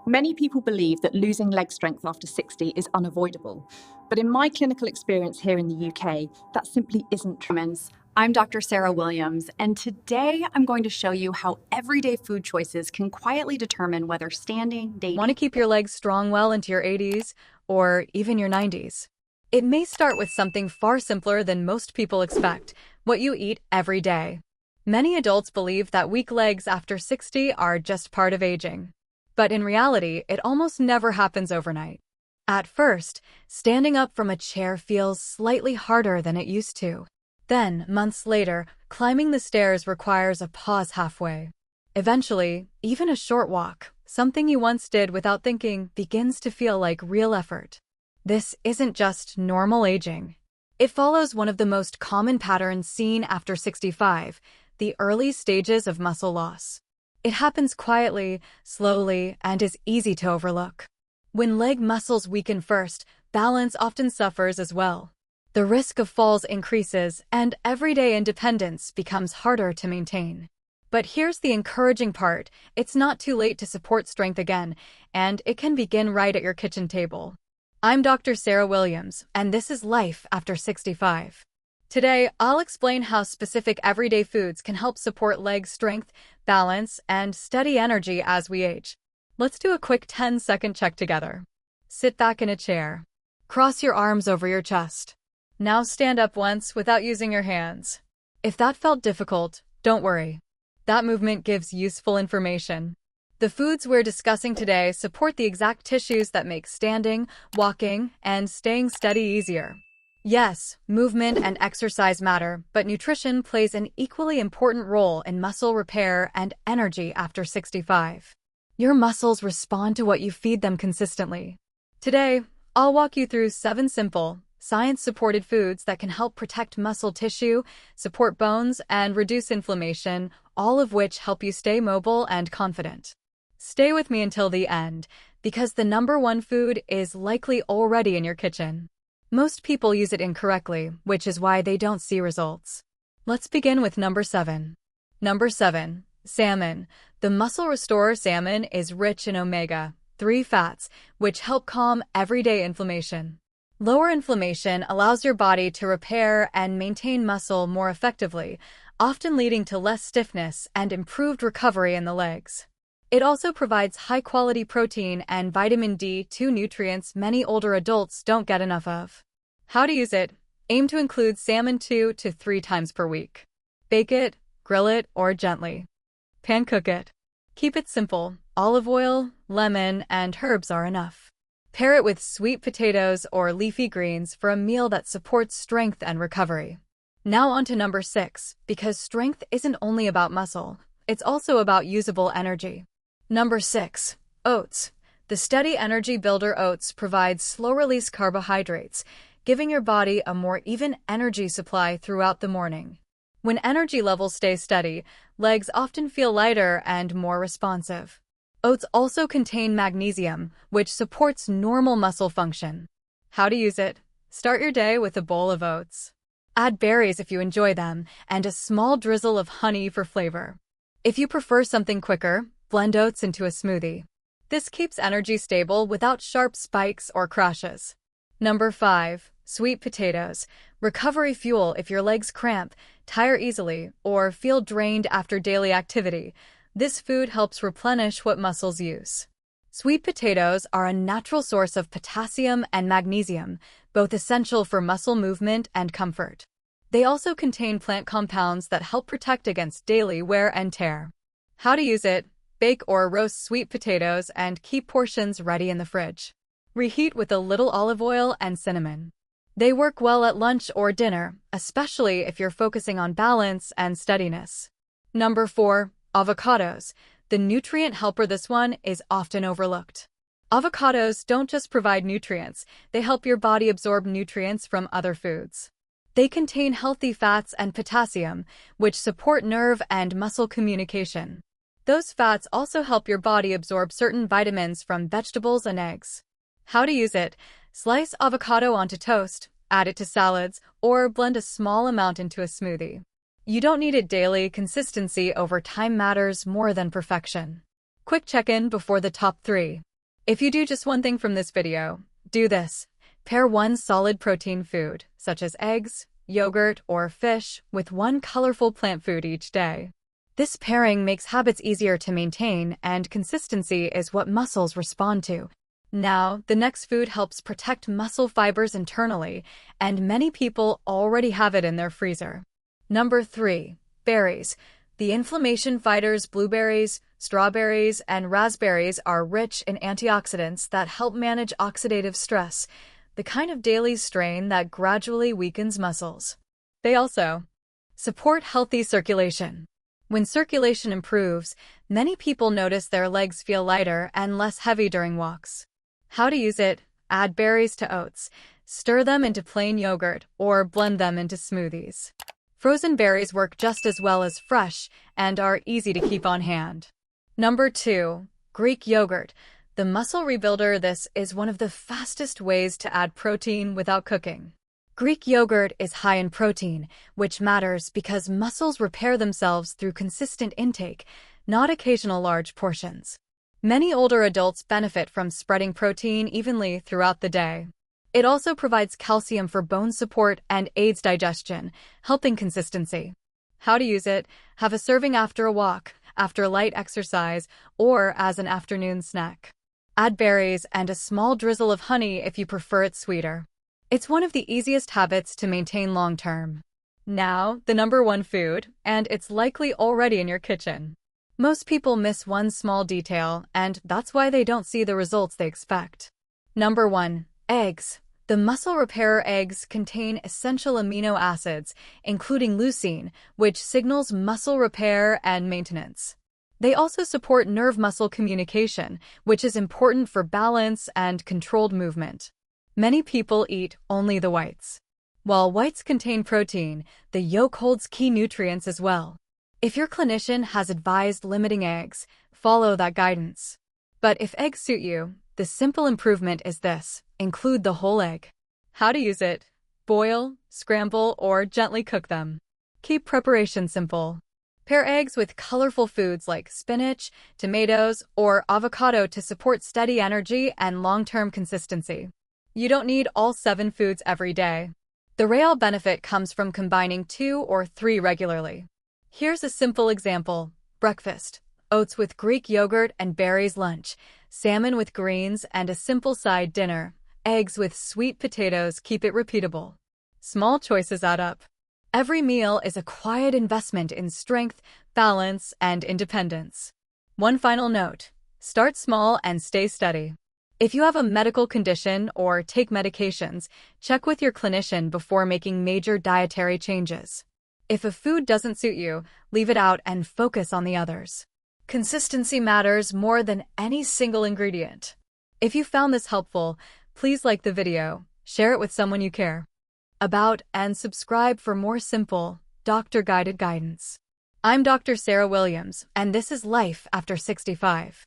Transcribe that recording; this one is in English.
Many people believe that losing leg strength after 60 is unavoidable. But in my clinical experience here in the UK, that simply isn't true. I'm Dr. Sarah Williams, and today I'm going to show you how everyday food choices can quietly determine whether standing, dating. Want to keep your legs strong well into your 80s or even your 90s? It may start with something far simpler than most people expect: what you eat every day. Many adults believe that weak legs after 60 are just part of aging. But in reality, it almost never happens overnight. At first, standing up from a chair feels slightly harder than it used to. Then, months later, climbing the stairs requires a pause halfway. Eventually, even a short walk, something you once did without thinking, begins to feel like real effort. This isn't just normal aging. It follows one of the most common patterns seen after 65, the early stages of muscle loss. It happens quietly, slowly, and is easy to overlook. When leg muscles weaken first, balance often suffers as well. The risk of falls increases, and everyday independence becomes harder to maintain. But here's the encouraging part: it's not too late to support strength again, and it can begin right at your kitchen table. I'm Dr. Sarah Williams, and this is Life After 65. Today, I'll explain how specific everyday foods can help support leg strength, balance, and steady energy as we age. Let's do a quick 10-second check together. Sit back in a chair. Cross your arms over your chest. Now stand up once without using your hands. If that felt difficult, don't worry. That movement gives useful information. The foods we're discussing today support the exact tissues that make standing, walking, and staying steady easier. Yes, movement and exercise matter, but nutrition plays an equally important role in muscle repair and energy after 65. Your muscles respond to what you feed them consistently. Today, I'll walk you through 7 simple, science-supported foods that can help protect muscle tissue, support bones, and reduce inflammation, all of which help you stay mobile and confident. Stay with me until the end, because the number 1 food is likely already in your kitchen. Most people use it incorrectly, which is why they don't see results. Let's begin with number 7. Number 7. Salmon. The muscle restorer salmon is rich in omega-3 fats, which help calm everyday inflammation. Lower inflammation allows your body to repair and maintain muscle more effectively, often leading to less stiffness and improved recovery in the legs. It also provides high-quality protein and vitamin D, 2 nutrients many older adults don't get enough of. How to use it? Aim to include salmon 2 to 3 times per week. Bake it, grill it, or gently pan cook it. Keep it simple. Olive oil, lemon, and herbs are enough. Pair it with sweet potatoes or leafy greens for a meal that supports strength and recovery. Now on to number 6, because strength isn't only about muscle, it's also about usable energy. Number 6. Oats. The steady energy builder oats provides slow-release carbohydrates, giving your body a more even energy supply throughout the morning. When energy levels stay steady, legs often feel lighter and more responsive. Oats also contain magnesium, which supports normal muscle function. How to use it? Start your day with a bowl of oats. Add berries if you enjoy them, and a small drizzle of honey for flavor. If you prefer something quicker, blend oats into a smoothie. This keeps energy stable without sharp spikes or crashes. Number 5. Sweet potatoes. Recovery fuel if your legs cramp, tire easily, or feel drained after daily activity. This food helps replenish what muscles use. Sweet potatoes are a natural source of potassium and magnesium, both essential for muscle movement and comfort. They also contain plant compounds that help protect against daily wear and tear. How to use it? Bake or roast sweet potatoes and keep portions ready in the fridge. Reheat with a little olive oil and cinnamon. They work well at lunch or dinner, especially if you're focusing on balance and steadiness. Number 4. Avocados. The nutrient helper. This one is often overlooked. Avocados don't just provide nutrients, they help your body absorb nutrients from other foods. They contain healthy fats and potassium, which support nerve and muscle communication. Those fats also help your body absorb certain vitamins from vegetables and eggs. How to use it? Slice avocado onto toast, add it to salads, or blend a small amount into a smoothie. You don't need it daily. Consistency over time matters more than perfection. Quick check-in before the top 3. If you do just one thing from this video, do this. Pair one solid protein food, such as eggs, yogurt, or fish, with one colorful plant food each day. This pairing makes habits easier to maintain, and consistency is what muscles respond to. Now, the next food helps protect muscle fibers internally, and many people already have it in their freezer. Number 3. Berries. The inflammation fighters blueberries, strawberries, and raspberries are rich in antioxidants that help manage oxidative stress, the kind of daily strain that gradually weakens muscles. They also support healthy circulation. When circulation improves, many people notice their legs feel lighter and less heavy during walks. How to use it? Add berries to oats, stir them into plain yogurt, or blend them into smoothies. Frozen berries work just as well as fresh and are easy to keep on hand. Number 2. Greek yogurt. The muscle rebuilder. This is one of the fastest ways to add protein without cooking. Greek yogurt is high in protein, which matters because muscles repair themselves through consistent intake, not occasional large portions. Many older adults benefit from spreading protein evenly throughout the day. It also provides calcium for bone support and aids digestion, helping consistency. How to use it? Have a serving after a walk, after light exercise, or as an afternoon snack. Add berries and a small drizzle of honey if you prefer it sweeter. It's one of the easiest habits to maintain long-term. Now, the number 1 food, and it's likely already in your kitchen. Most people miss one small detail, and that's why they don't see the results they expect. Number 1. Eggs. The muscle repairer eggs contain essential amino acids, including leucine, which signals muscle repair and maintenance. They also support nerve-muscle communication, which is important for balance and controlled movement. Many people eat only the whites. While whites contain protein, the yolk holds key nutrients as well. If your clinician has advised limiting eggs, follow that guidance. But if eggs suit you, the simple improvement is this: include the whole egg. How to use it? Boil, scramble, or gently cook them. Keep preparation simple. Pair eggs with colorful foods like spinach, tomatoes, or avocado to support steady energy and long-term consistency. You don't need all 7 foods every day. The real benefit comes from combining 2 or 3 regularly. Here's a simple example. Breakfast: oats with Greek yogurt and berries. Lunch: salmon with greens and a simple side. Dinner: eggs with sweet potatoes. Keep it repeatable. Small choices add up. Every meal is a quiet investment in strength, balance, and independence. One final note: start small and stay steady. If you have a medical condition or take medications, check with your clinician before making major dietary changes. If a food doesn't suit you, leave it out and focus on the others. Consistency matters more than any single ingredient. If you found this helpful, please like the video, share it with someone you care about, and subscribe for more simple, doctor-guided guidance. I'm Dr. Sarah Williams, and this is Life After 65.